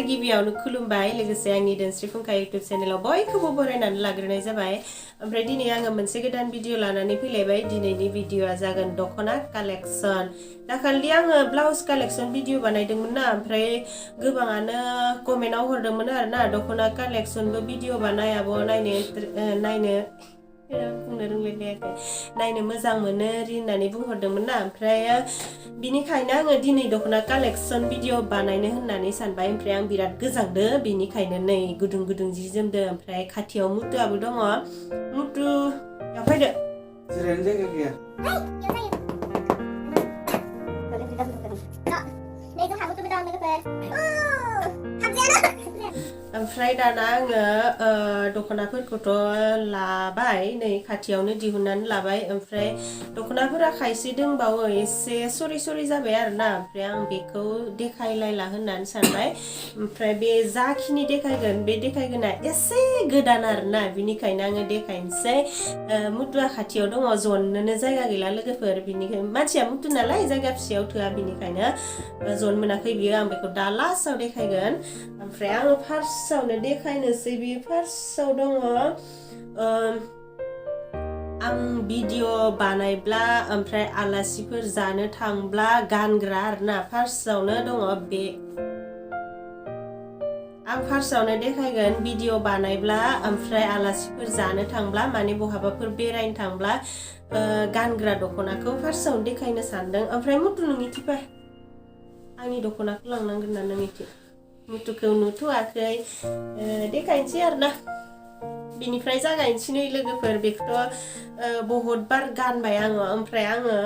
गिबियावनो खुलुमबाय लोगोसे आंनि धोनस्रि फुंखा इउटुब चेनेलाव बयखौबो बरायनानै लाग्रोनाय जाबाय ओमफ्राय दिनै आङो मोनसे गोदान भिडिअ लानानै फैलायबाय दिनैनि भिडिअआ जागोन दख'ना कालेक्सन दाखालि आङो ब्लाउस कालेक्सन भिडिअ बानायदोंमोन ना ओमफ्राय गोबाङानो कमेन्टआव हरदोंमोन आरोना दख'ना कालेक्सनबो भिडिअ बानाय आब' नायनो बुंनो रोंलायलायाखै नायनो मोजां मोनो होननानै बुंहरदोंमोन ना ओमफ्राय बिनिखायनो आङो दिनै दख'ना कालेक्सन भिडिअ बानायनो होननानै सानबाय ओमफ्राय आं बिराद गोजांदो बिनिखायनो नै गुदुं गुदुं जि जोमदो ओमफ्राय खाथियाव मुथुआबो दङ मुथुयाव फैदो जिरायनो जायगा गैया ओमफ्राय दाना आङो दख'नाफोरखौथ' लाबाय नै खाथियावनो दिहुननानै लाबाय ओमफ्राय दख'नाफोरा खायसे दंबावो एसे सरि जाबाय आरोना ओमफ्राय आं बेखौ देखायलायला होननानै सानबाय ओमफ्राय बे जाखिनि देखायगोन बे देखायगोना एसे गोदान आरोना बिनिखायनो आङो देखायनोसै मुथुआ खाथियाव दङ जननोनो जायगा गैला लोगोफोर बिनिखायनो मानसिया मुथु नालाय जायगा फिसायाव थोआ बिनिखायनो जन मोनाखै बियो आं बेखौ दा लास्टआव देखायगोन ओमफ्राय आङो फार्स्टआवनो देखायनोसै बे फार्स्टआव दङ आं भिडिअ बानायब्ला ओमफ्राय आलासिफोर जानो थांब्ला गानग्रा आरोना फार्स्टआवनो दङ बे आं फार्स्टआवनो देखायगोन भिडिअ बानायब्ला ओमफ्राय आलासिफोर जानो थांब्ला माने बहाबाफोर बेरायनो थांब्ला गानग्रा दख'नाखौ फार्स्टआवनो देखायनो सानदों ओमफ्राय मुथु नोंनिथि फै आंनि दख'नाखौ लांनांगोन ना नोंनिथि मुथुखौ नुथ'वाखै देखायनोसै आरोना बिनिफ्राय जागायनोसै नै लोगोफोर बेखौथ' बहुद बार गानबाय आङो ओमफ्राय आङो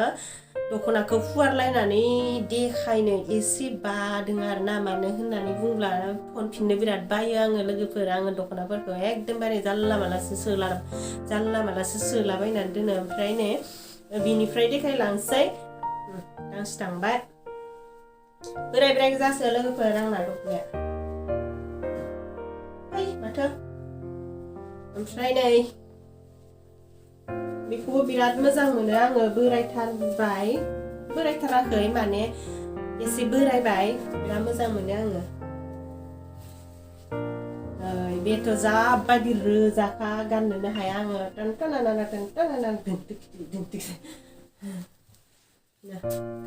दख'नाखौ फुवारलायनानै देखायनो एसे बादों आरोना मानो होननानै बुंब्ला खनफिननो बिराद बायो आङो लोगोफोर आङो दख'नाफोरखौ एकदमबारे जानला मालासो सोलाबायनानै दोनो ओमफ्राय नै बिनिफ्राय देखायलांसै गांसे थांबाय बोराय जासो लोगोफोर आंना दख'नाया ओइ माथो ओमफ्राय नै बेखौबो बिराद मोजां मोनो आङो बोरायथाराखै माने एसे बोरायबाय बिराद मोजां मोनो आङो बेथ' जाबायदि रोजाखा गाननोनो हाया आङो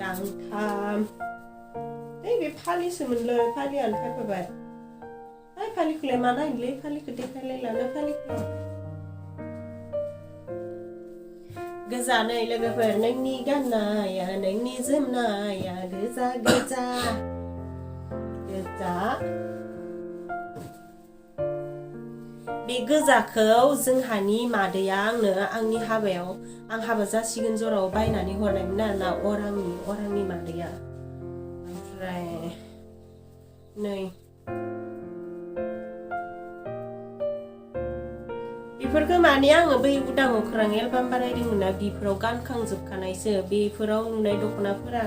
गांथाम बे फालिसोमोनलै फालियानो फायफाबाय फालिखौलाय मा नायनोलै फालिखौ देखायलायलानो फालिखौ गोजा नै लोगोफोर नोंनि गाननाया नोंनि जोमनाया गोजा बे गोजाखौ जोंहानि मादैया आंनो आंनि हाबायाव आं हाबा जासिगोन जराव बायनानै हरनायमोन आरोना अरांनि मादैया ओमफ्राय नै बेफोरखौ माने आङो बै उदां अख्रां एलबाम बानायदोंमोन ना बेफोराव गानखांजोबखानायसो बेफोराव नुनाय दख'नाफोरा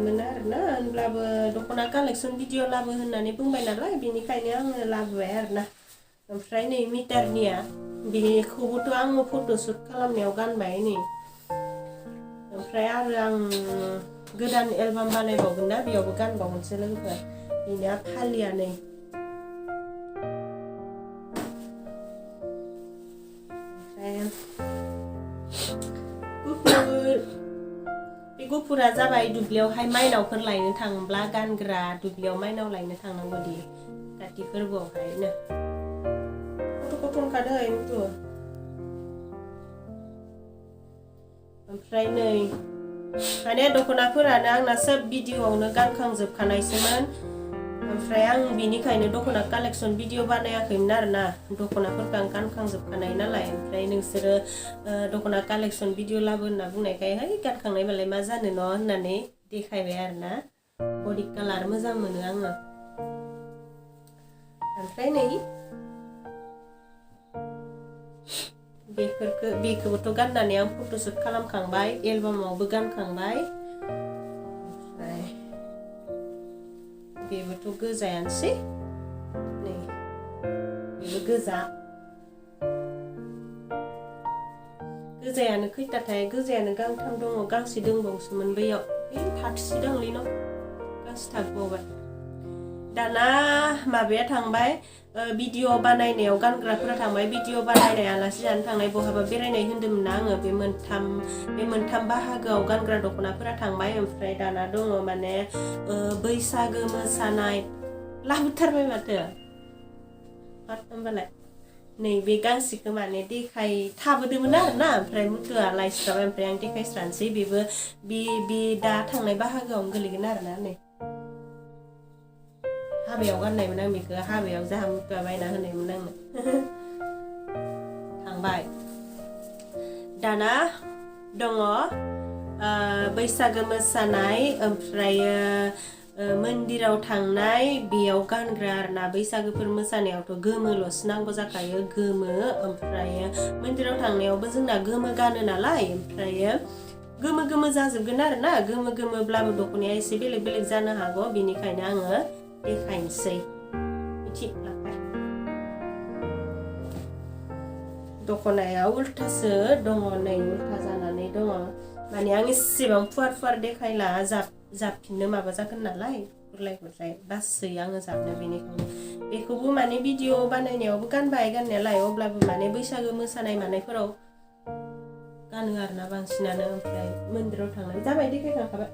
मोनो आरोना होनब्लाबो दख'ना कालेक्सन भिडिअ लाबो होननानै बुंबाय नालाय बेनिखायनो आङो लाबोबाय आरोना ओमफ्राय नै मिटारनिया बेखौबोथ' आङो फट'शुट खालामनायाव गानबाय नै ओमफ्राय आरो आं गोदान एलबाम बानायबावगोन ना बेयावबो गानबावगोनसो लोगोफोर बेनिया फालिया नै बे गुफुरा जाबाय दुब्लियावहाय माइनावफोर लायनो थांब्ला गानग्रा दुब्लियाव माइनाव लायनो थांनांगौ दि काति फोरबोआवहायनो गथ'खौ थनखादों मुथु ओमफ्राय नै माने दख'नाफोरानो आंना सोब भिडिअआवनो गानखांजोबखानायसोमोन ओमफ्राय आं बिनिखायनो दख'ना कालेक्सन भिडिअ बानायाखैमोन आरोना दख'नाफोरखौ आं गानखांजोबखानाय नालाय ओमफ्राय नोंसोरो दख'ना कालेक्सन भिडिअ लाबो होनना बुंनायखाय है गानखांनाय मालाय मा जानो न' होननानै देखायबाय आरोना बडि कालार मोजां मोनो आङो ओमफ्राय नै बेखौबोथ' गाननानै आं फट'शुट खालामखांबाय एलबामावबो गानखांबाय ओमफ्राय बेबोथ' गोजायानोसै नै बेबो गोजायानो खैथाथाय गोजायानो गांथाम दङ गांसे दंबावसोमोन बैयाव थाथोसि दंलै न' गांसे थाबावबाय दाना माबाया थांबाय भिडिअ बानायनायाव गानग्राफोरा थांबाय भिडिअ बानायनाय आलासि जानो थांनाय बहाबा बेरायनाय होन्दोंमोन ना आङो बे मोनथाम बाहागोआव गानग्रा दख'नाफोरा थांबाय ओमफ्राय दाना दङ माने बैसागो मोसानाय लाबोथारबाय माथो होमबालाय नैबे गांसेखौ माने थाबोदोंमोन आरोना ओमफ्राय मुथुआ लायस्राबाय ओमफ्राय आं देखायस्रानोसै बेबो बे दा थांनाय बाहागोआवनो गोलैगोन आरोना नै हाबायाव गाननायमोन आं बेखौ हाबायाव जाहा मुथुआ बायना होनायमोन आंनो थांबाय दाना दङ बैसागो मोसानाय ओमफ्रायो मन्दिराव थांनाय बेयाव गानग्रा आरोना बैसागोफोर मोसानायावथ' गोमोल'सो नांगौ जाखायो गोमो ओमफ्रायो मन्दिराव थांनायावबो जोंना गोमो गानो नालाय ओमफ्रायो गोमो जाजोबगोन आरोना गोमोब्लाबो दख'नाया एसे बेलेग जानो हागौ बेनिखायनो आङो देखायनोसै थिग लाबाय दख'नाया उल्थासो दङ नै उल्था जानानै दङ माने आं एसेबां फुवार देखायला जाबफिननो माबा जागोन नालाय गुरलाय बासै आङो जाबनो बेनिखायनो बेखौबो माने भिडिअ बानायनायावबो गानबाय गाननायालाय अब्लाबो माने बैसागो मोसानाय मानायफोराव गानो आरोना बांसिनानो ओमफ्राय मन्दिराव थांनाय जाबाय देखायखांखाबाय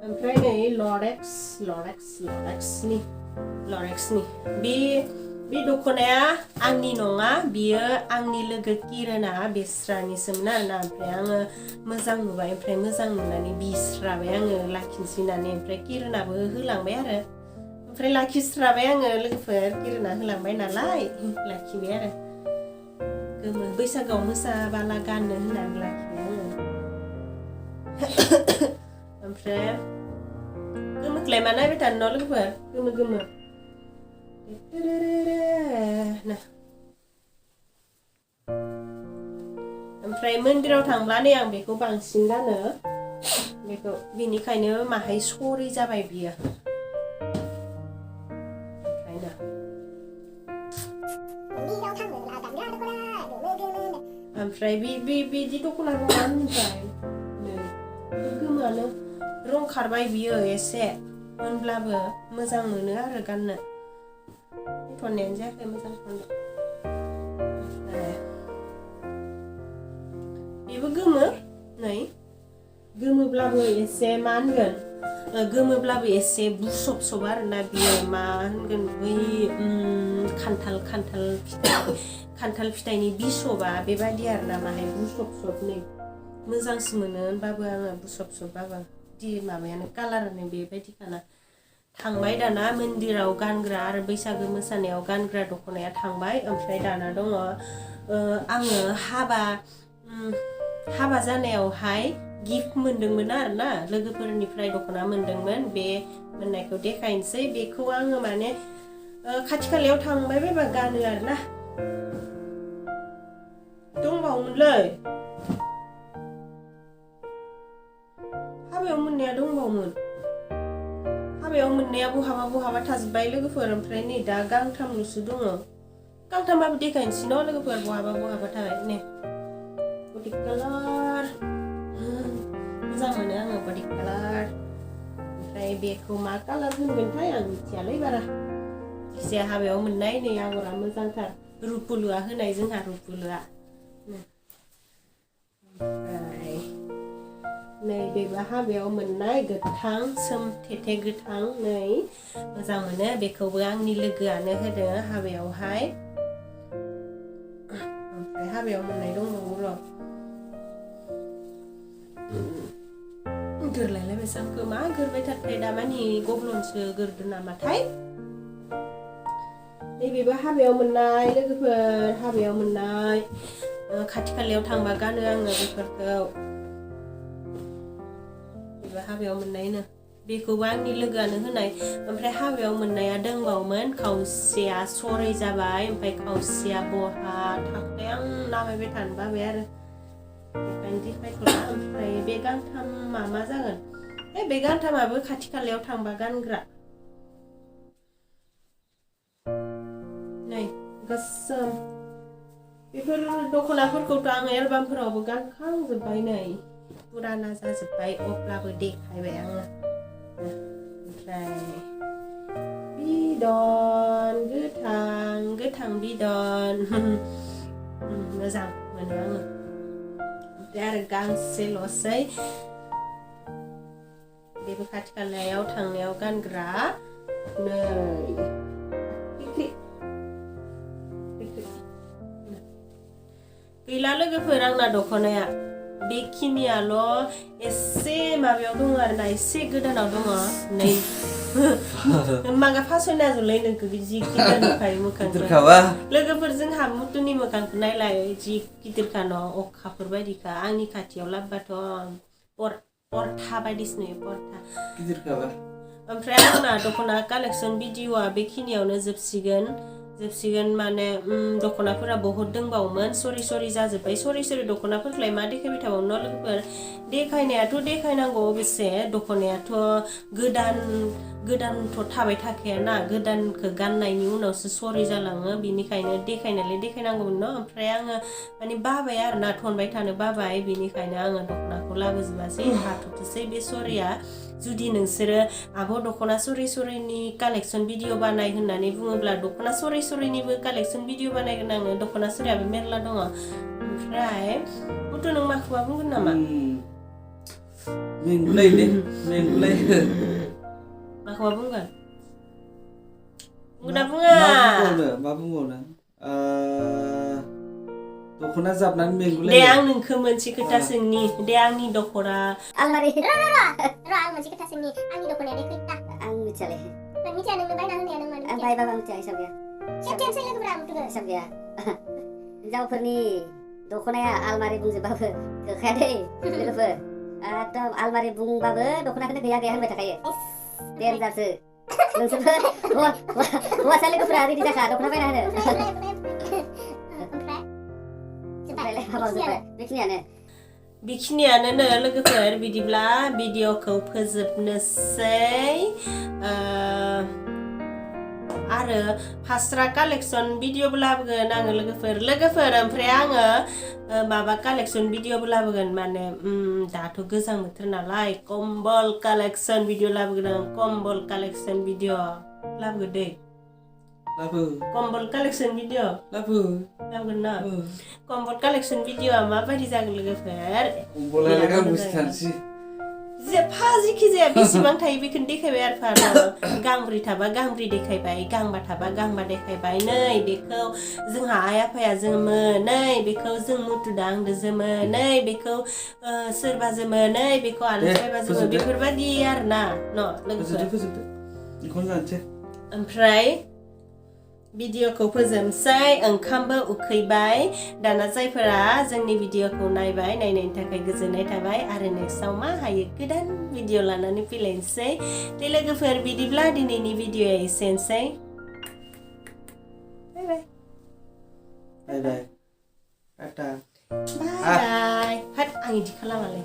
ओमफ्राय नै लरेक्सनि बे दख'नाया आंनि नङा बियो आंनि लोगो किरणा बेस्रानिसोमोन आरोना ओमफ्राय आङो मोजां नुबाय ओमफ्राय मोजां नुनानै बिस्राबाय आङो लाखिनोसै होननानै ओमफ्राय किरणाबो होलांबाय आरो ओमफ्राय लाखिस्राबाय आङो लोगोफोर किरणा होलांबाय नालाय लाखिबाय आरो गोमो बैसागोआव मोसाबाला गाननो होननानै लाखिबाय आङो ओमफ्राय गोमोखौलाय मा नायबाय थानो न' लोगोफोर गोमो ओमफ्राय मन्दिराव थांब्ला नै आं बेखौ बांसिन गानो बेखौ बेनिखायनो माहाय सरि जाबाय बियो ओमफ्राय बिदि दख'नाखौ मा होनबाय गोमोआनो रं खारबाय बियो एसे होनब्लाबो मोजां मोनो आरो गाननो थननायानो जायाखै मोजां थननो बेबो गोमो नै गोमोब्लाबो एसे मा होनगोन गोमोब्लाबो एसे बुसब आरोना बियो मा होनगोन बै खान्थाल फिथाइनि बिसबा बेबायदि आरोना माहाय बुसब नै मोजांसो मोनो होनबाबो आङो बुसब माबायानो कालारानो बेबायदिखाना थांबाय दाना मन्दिराव गानग्रा आरो बैसागो मोसानायाव गानग्रा दख'नाया थांबाय ओमफ्राय दाना दङ आङो हाबा जानायावहाय गिफ्ट मोनदोंमोन आरोना लोगोफोरनिफ्राय दख'ना मोनदोंमोन बे मोननायखौ देखायनोसै बेखौ आङो माने खाथि खालायाव थांबाय बायबा गानो आरोना दंबावोमोनलै हाबायाव मोननाया दंबावोमोन हाबायाव मोननाया बहाबा थाजोब्बाय लोगोफोर ओमफ्राय नै दा गांथामल'सो दङ गांथामबाबो देखायनोसै न' लोगोफोर बहाबा थाबाय नै बडि कालार मोजां मोनो आङो बडि कालार ओमफ्राय बेखौ मा कालार होनगोनथाय आं मिथियालै बारा एसे हाबायाव मोननाय नै आगरा मोजांथार रुपुलुआ होनाय जोंहा रुपुलुआ ओमफ्राय नै बेबो हाबायाव मोननाय गोथां सोमथेथे गोथां नै मोजां मोनो बेखौबो आंनि लोगोआनो होदों हाबायावहाय ओमफ्राय हाबायाव मोननाय दंबावो र' गोरलायलायबाय आंखौ मा गोरबाय थाथाय दामानि गब्लनसो गोरदो नामाथाय नैबेबो हाबायाव मोननाय लोगोफोर हाबायाव मोननाय खाथि खालायाव थांबा गानो आङो बेफोरखौ बेबो हाबायाव मोननायनो बेखौबो आंनि लोगोआनो होनाय ओमफ्राय हाबायाव मोननाया दंबावोमोन खावसेया सराय जाबाय ओमफ्राय खावसेया बहा थाखाय आं नामायबाय थानो बाबाय आरो बेखायनो देखायथ'ला ओमफ्राय बे गांथामा मा जागोन बे गांथामाबो खाथि खालायाव थांबा गानग्रा नै गोसोम बेफोर दख'नाफोरखौथ' आं एलबामफोरावबो गानखांजोब्बाय नै पुराना जाजोब्बाय अब्लाबो देखायबाय आङो ओमफ्राय बिदन गोथां बिदन मोजां मोनो आङो ओमफ्राय आरो गांसेल'सै बेबो खाथि खालायाव थांनायाव गानग्रा नै गैला लोगोफोर आंना दख'नाया बेखिनियाल' एसे माबायाव दङ आरोना एसे गोदानाव दङ नै मागा फासयना जुलै नोंखौ जि गिदिर नुखायो मोखांखौ लोगोफोर जोंहा मुथुनि मोखांखौ नायलाय जि गिदिरखा न' अखाफोर बायदिखा आंनि खाथियाव लाबोबाथ' परथा बायदिसो नुयो परथा गिदिरखाबा ओमफ्राय आंना दख'ना कालेक्सन भिडिअ'आ बेखिनियावनो जोबसिगोन माने दख'नाफोरा बहुत दंबावोमोन सरि जाजोब्बाय सरि दख'नाफोरखौलाय मा देखायबाय थाबावनो लोगोफोर देखायनायाथ' देखायनांगौ अबयसे दख'नायाथ' गोदानथ' थाबाय थाखायाना गोदानखौ गाननायनि उनावसो सरि जालाङो बिनिखायनो देखायनांगौमोन न ओमफ्राय आङो माने बाबाय आरोना थनबाय थानो बाबाय बिनिखायनो आङो दख'नाखौ लाबोजोबासै हाथ'थोसै बे सरिया जुदि नोंसोरो आब' दख'ना सरिनि कालेक्सन भिडिअ बानाय होननानै बुङोब्ला दख'ना सरिनिबो कालेक्सन भिडिअ बानायगोन आङो दख'ना सरियाबो मेरला दङ ओमफ्राय मुथु नों माखौबा बुंगोन नामा मेंगुलाय माखौबा बुंगोन मा बुंबावनो दख'ना जाबनानै मेंगुलाय दे आं नोंखौ मोनसे खोथा सोंनि दे आंनि दख'ना आलमारि आं मोनसे खोथा सोंनि आंनि दख'नाया खैथा आं मिथियालै नों मिथिया नोंनो बायना होनाया नों मानो आं बायबाबो आं मिथिया हिसाब गैया खेबसेनोसै लोगोफोरा आं मिथिगौ हिसाब गैया हिनजावफोरनि दख'नाया आलमारि बुंजोबबाबो थोखाया दै लोगोफोर एकदम आलमारि बुंबाबो दख'नाखौनो गैया होनबाय थाखायो देनजारसो नोंसोरबो हौवासा लोगोफोरा रेडि जाखा दख'ना बायना होनो बेखिनियानो लोगोफोर बिदिब्ला भिडिअखौ फोजोबनोसै आरो फास्रा कालेक्सन भिडिअबो लाबोगोन आङो लोगोफोर ओमफ्राय आङो माबा कालेक्सन भिडिअबो लाबोगोन माने दाथ' गोजां बोथोर नालाय कम्बल कालेक्सन भिडिअ लाबोगोन आं कम्बल कालेक्सन भिडिअ लाबोगोन दै कम्बल कालेक्सन भिडिअ लाबोगोन ना कम्बल कालेक्सन भिडिअआ माबायदि जागोन लोगोफोर जेखि जाया बेसेबां थायो बेखौनो देखायबाय आरो गांब्रै थाबा गांब्रै देखायबाय गांबा थाबा गांबा देखायबाय नै बेखौ जोंहा आइ आफाया जोमो नै बेखौ जों मुथुदा आंदो जोमो नै बेखौ सोरबा जोमो नै बेखौ आलासिबा जोमो बेफोरबायदि आरोना न' लोगोफोर ओमफ्राय भिडिअखौ फोजोबसै ओंखामबो उखैबाय दाना जायफोरा जोंनि भिडिअखौ नायनायनि थाखाय गोजोननाय थाबाय आरो नेक्स्टआव मा हायो गोदान भिडिअ लानानै फैलायनोसै दे लोगोफोर बिदिब्ला दिनैनि भिडिअआ एसेनोसै बाय बाय टाटा बाय हाट आं इदि खालामालै